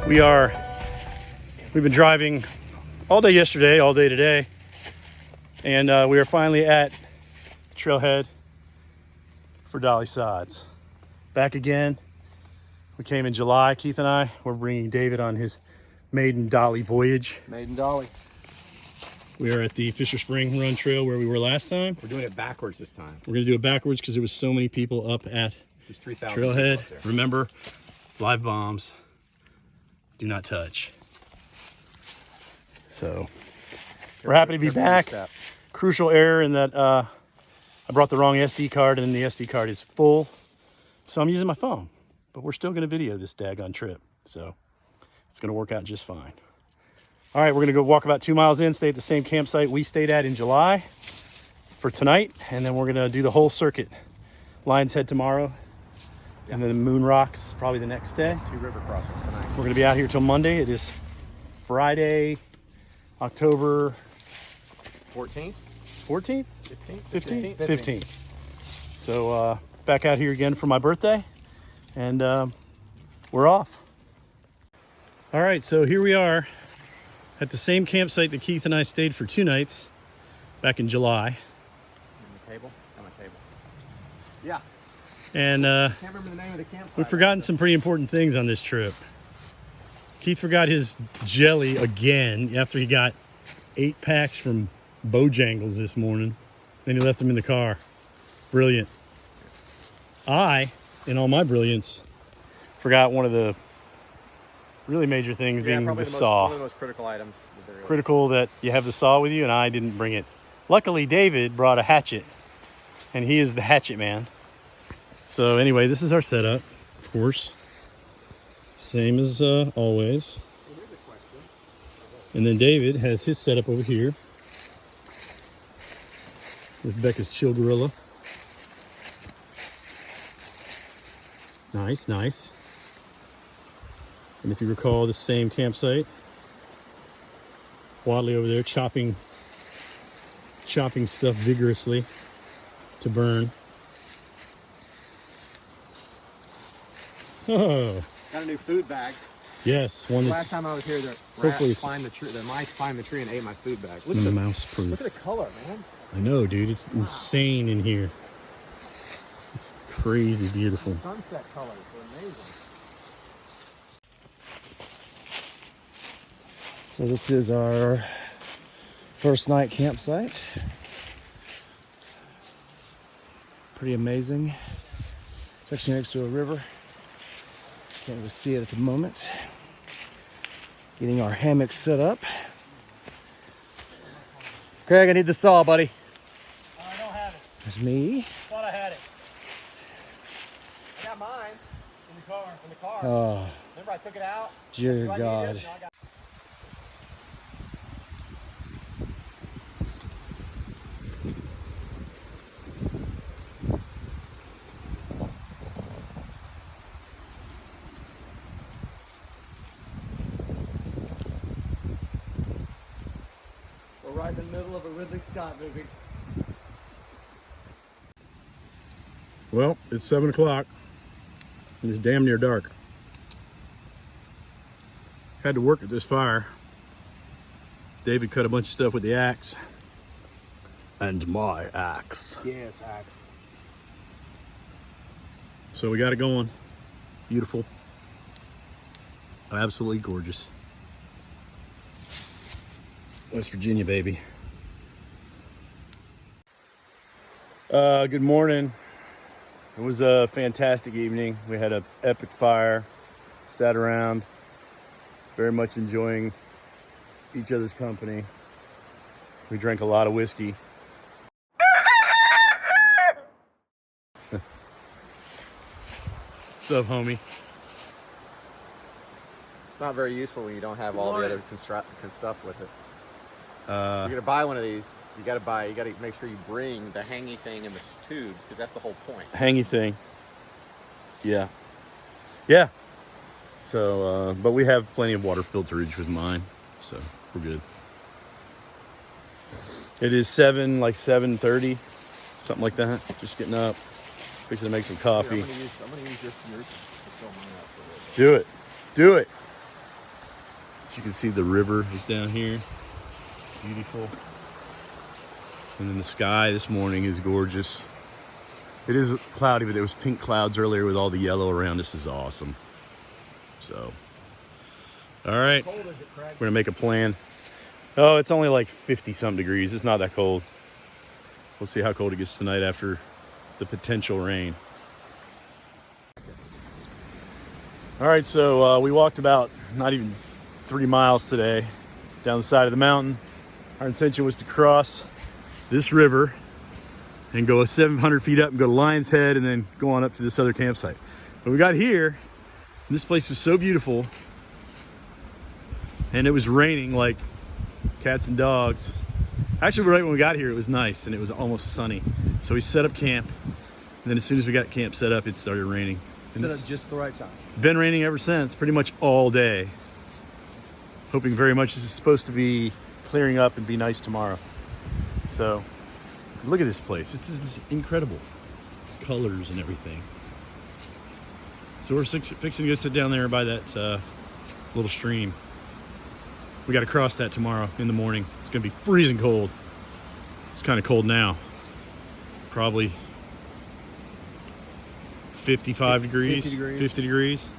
We've been driving all day yesterday, all day today, and we are finally at Trailhead for Dolly Sods. Back again. We came in July, Keith and I. We're bringing David on his maiden Dolly voyage. Maiden Dolly. We are at the Fisher Spring Run Trail where we were last time. We're doing it backwards this time. We're gonna do it backwards because there was so many people up at Trailhead. Remember, live bombs do not touch. So we're happy to be back. Crucial error in that I brought the wrong SD card and the SD card is full. So I'm using my phone, but we're still gonna video this daggone trip. So it's gonna work out just fine. All right, we're gonna go walk about 2 miles in, stay at the same campsite we stayed at in July for tonight. And then we're gonna do the whole circuit. Lion's Head tomorrow. And then Moon Rocks probably the next day. 2 river crossings tonight. We're gonna be out here till Monday. It is Friday, October 14th? 14th? 15th? 15th. So back out here again for my birthday, and we're off. All right, so here we are at the same campsite that Keith and I stayed for 2 nights back in July. On the table? On the table. Yeah. And I can't remember the name of the campsite. we've forgotten some pretty important things on this trip. Keith forgot his jelly again after he got 8 packs from Bojangles this morning. Then he left them in the car. Brilliant. I, in all my brilliance, forgot one of the really major things being the saw. One of the most critical items. Critical that you have the saw with you, and I didn't bring it. Luckily, David brought a hatchet, and he is the hatchet man. So anyway, this is our setup, of course. Same as always. And then David has his setup over here with Becca's Chill Gorilla. Nice, nice. And if you recall, the same campsite, Wadley over there chopping stuff vigorously to burn. Oh. Got a new food bag. Yes, one. Last time I was here, the mice climbed the tree and ate my food bag. Look at the mouse proof. Look at the color, man. I know, dude. It's insane in here. It's crazy beautiful. The sunset colors are amazing. So this is our first night campsite. Pretty amazing. It's actually next to a river. Can't really see it at the moment. Getting our hammocks set up. Craig, I need the saw, buddy. I don't have it. There's me. Thought I had it. I got mine in the car. Oh, Remember I took it out? dear God. We're right in the middle of a Ridley Scott movie. Well, it's 7 o'clock and it's damn near dark. Had to work at this fire. David cut a bunch of stuff with the axe. And my axe. Yes, axe. So we got it going. Beautiful. Absolutely gorgeous. West Virginia, baby. Good morning. It was a fantastic evening. We had an epic fire, sat around, very much enjoying each other's company. We drank a lot of whiskey. What's up, homie? It's not very useful when you don't have all the other stuff with it. You're gonna buy one of these. You gotta make sure you bring the hangy thing in the tube, because that's the whole point. Hangy thing. Yeah. Yeah. So, but we have plenty of water filterage with mine, so we're good. It is 7:30, something like that. Just getting up, fixing to make some coffee. Here, I'm gonna use yours to fill mine up for a little bit. Do it. You can see the river is down here. Beautiful. And then the sky this morning is gorgeous. It is cloudy, but there was pink clouds earlier with all the yellow around. This is awesome. So, all right, How cold is it, Craig? we're gonna make a plan. Oh, it's only like 50-something degrees. It's not that cold. We'll see how cold it gets tonight after the potential rain. All right, so we walked about not even 3 miles today down the side of the mountain. Our intention was to cross this river and go 700 feet up and go to Lion's Head and then go on up to this other campsite. But we got here, and this place was so beautiful, and it was raining like cats and dogs. Actually, right when we got here, it was nice and it was almost sunny. So we set up camp, and then as soon as we got camp set up, it started raining. And Set it's up just the right time. been raining ever since, pretty much all day. Hoping very much this is supposed to be clearing up and be nice tomorrow. So look at this place. It's incredible. Colors and everything. So we're fixing to go sit down there by that little stream. We got to cross that tomorrow in the morning. It's going to be freezing cold. It's kind of cold now. Probably 55 degrees, 50 degrees.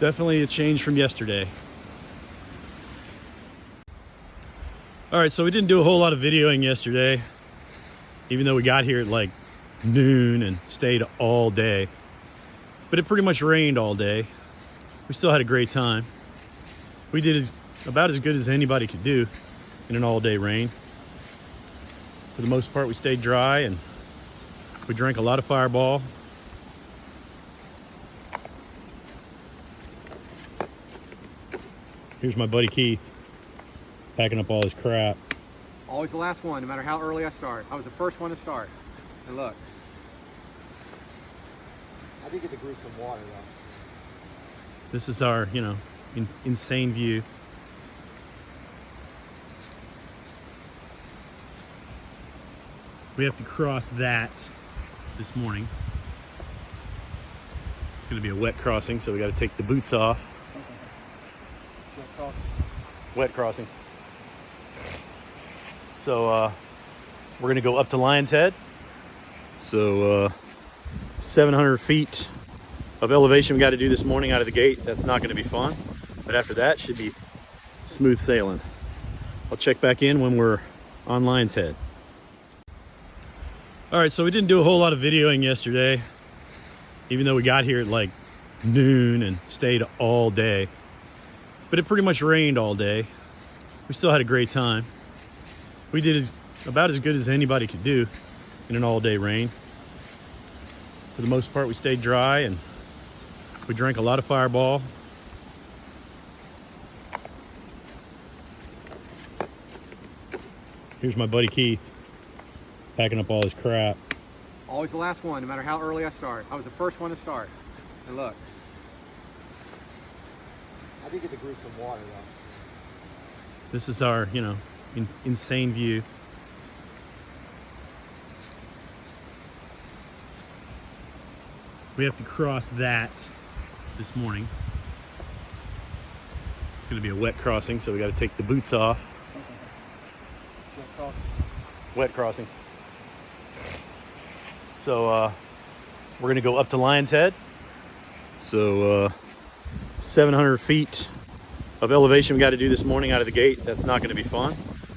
Definitely a change from yesterday. All right, so we didn't do a whole lot of videoing yesterday, even though we got here at like noon and stayed all day. But it pretty much rained all day. We still had a great time. We did about as good as anybody could do in an all-day rain. For the most part, we stayed dry and we drank a lot of Fireball. Here's my buddy Keith packing up all his crap. Always the last one, no matter how early I start. I was the first one to start. And look. I did get the group some water though. This is our, insane view. We have to cross that this morning. It's going to be a wet crossing, so we got to take the boots off. Wet crossing. So we're going to go up to Lion's Head. So 700 feet of elevation we got to do this morning out of the gate. That's not going to be fun. But after that, should be smooth sailing. I'll check back in when we're on Lion's Head. All right, so we didn't do a whole lot of videoing yesterday, even though we got here at like noon and stayed all day. But it pretty much rained all day. We still had a great time. We did about as good as anybody could do in an all-day rain. For the most part, we stayed dry and we drank a lot of Fireball. Here's my buddy Keith packing up all his crap. Always the last one, no matter how early I start. I was the first one to start. And look. I did get the group some water though. This is our, insane view. We have to cross that this morning. It's going to be a wet crossing, so we got to take the boots off. Wet crossing. So we're going to go up to Lion's Head. So 700 feet of elevation we got to do this morning out of the gate. That's not going to be fun.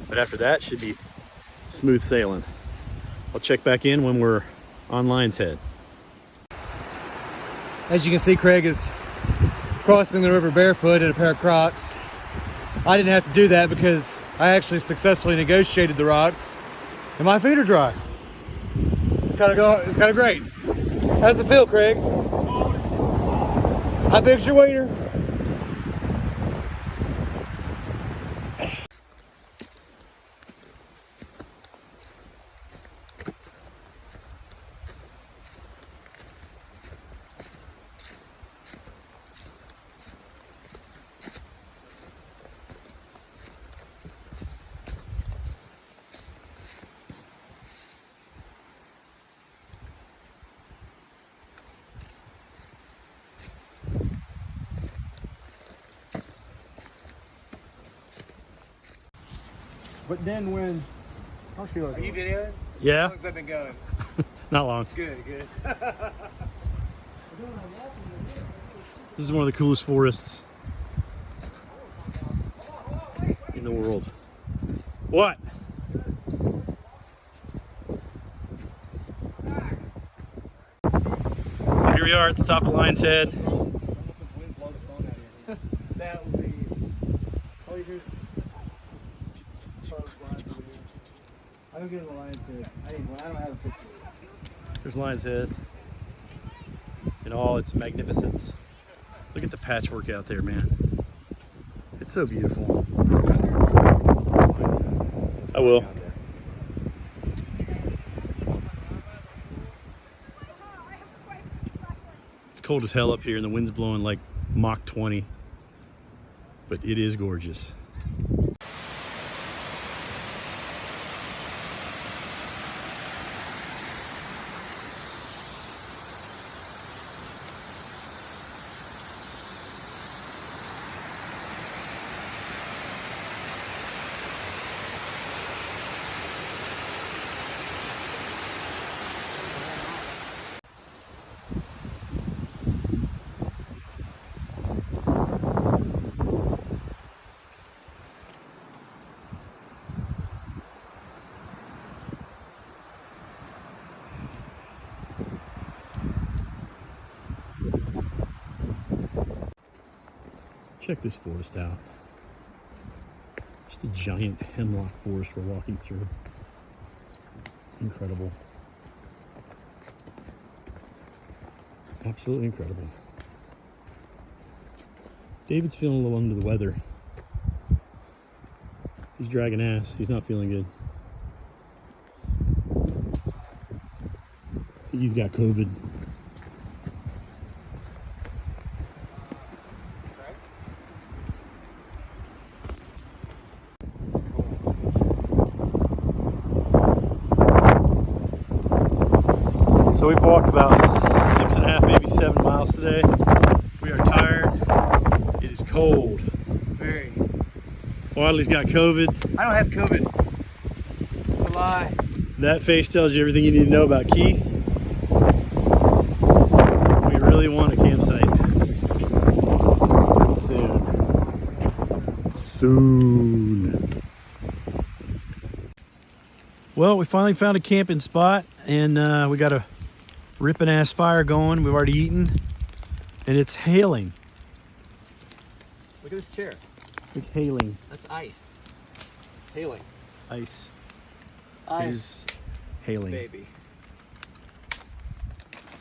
But after that, should be smooth sailing. I'll check back in when we're on Lion's Head. As you can see, Craig is crossing the river barefoot in a pair of Crocs. I didn't have to do that because I actually successfully negotiated the rocks and my feet are dry. It's kind of great. How's it feel, Craig? How big's your waiter? But then when... Are you videoing? Yeah, How long's that been going? not long. Good, good. This is one of the coolest forests in the world. What? Here we are at the top of Lion's Head. That would be... All you do is... I don't get in the lion's head. I don't have a picture. There's Lion's Head in all its magnificence. Look at the patchwork out there, man. It's so beautiful. I will. It's cold as hell up here and the wind's blowing like Mach 20. But it is gorgeous. Check this forest out. Just a giant hemlock forest we're walking through. Incredible. Absolutely incredible. David's feeling a little under the weather. He's dragging ass. He's not feeling good. I think he's got COVID. So we've walked about 6.5, maybe 7 miles today. We are tired. It is cold. Very. Wadley's got COVID. I don't have COVID. It's a lie. That face tells you everything you need to know about Keith. We really want a campsite. Soon. Well, we finally found a camping spot and we got a ripping ass fire going. We've already eaten and it's hailing. Look at this chair. It's hailing. That's ice. It's hailing. Ice. Ice. It is hailing. Baby.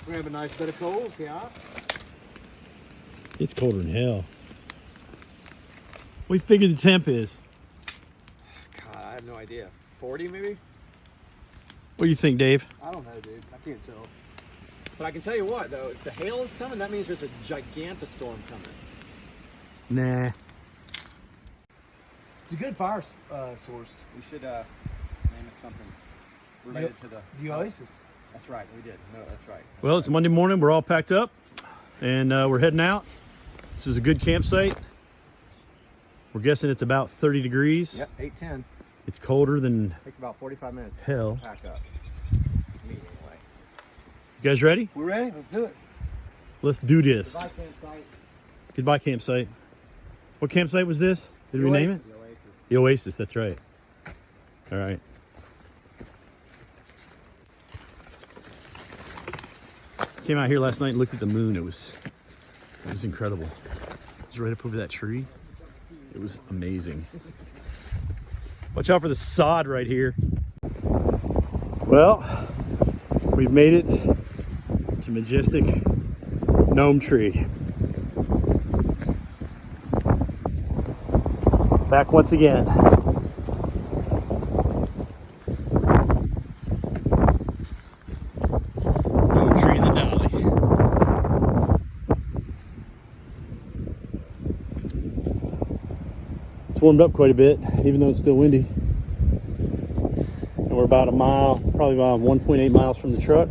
We have a nice bit of coals, yeah? It's colder than hell. What do you figure the temp is? God, I have no idea. 40 maybe? What do you think, Dave? I don't know, dude. I can't tell. But I can tell you what, though, if the hail is coming, that means there's a gigantistorm coming. Nah. It's a good fire source. We should name it something related to the Oasis. That's right, we did. No, that's right. Well, it's Monday morning. We're all packed up and we're heading out. This was a good campsite. We're guessing it's about 30 degrees. Yep, 8:10. It's colder than Takes about 45 minutes to hell. pack up. Me, anyway. You guys ready? We're ready. Let's do it. Let's do this. Goodbye, campsite. Goodbye, campsite. What campsite was this? Did we name it? The Oasis. The Oasis, that's right. All right. Came out here last night and looked at the moon. It was incredible. It was right up over that tree. It was amazing. Watch out for the sod right here. Well, we've made it to majestic Gnome Tree. Back once again. Gnome Tree in the Dolly. It's warmed up quite a bit, even though it's still windy. And we're about a mile, probably about 1.8 miles from the truck.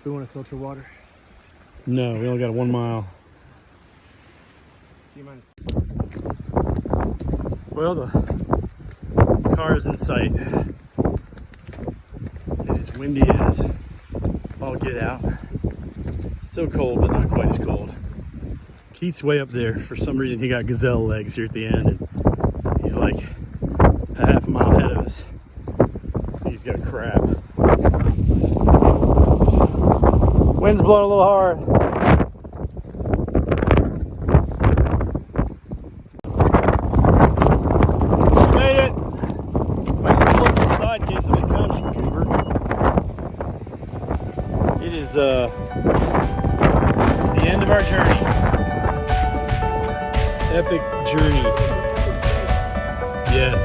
We want to filter water. No, we only got 1 mile. T-minus. Well, the car is in sight. It is windy as all get out. Still cold, but not quite as cold. Keith's way up there. For some reason, he got gazelle legs here at the end, and he's like a half a mile ahead of us. He's got a crab. Wind's blowing a little hard. Made it. Might have to look to the side in case somebody comes, you goober. It is the end of our journey. Epic journey. Yes.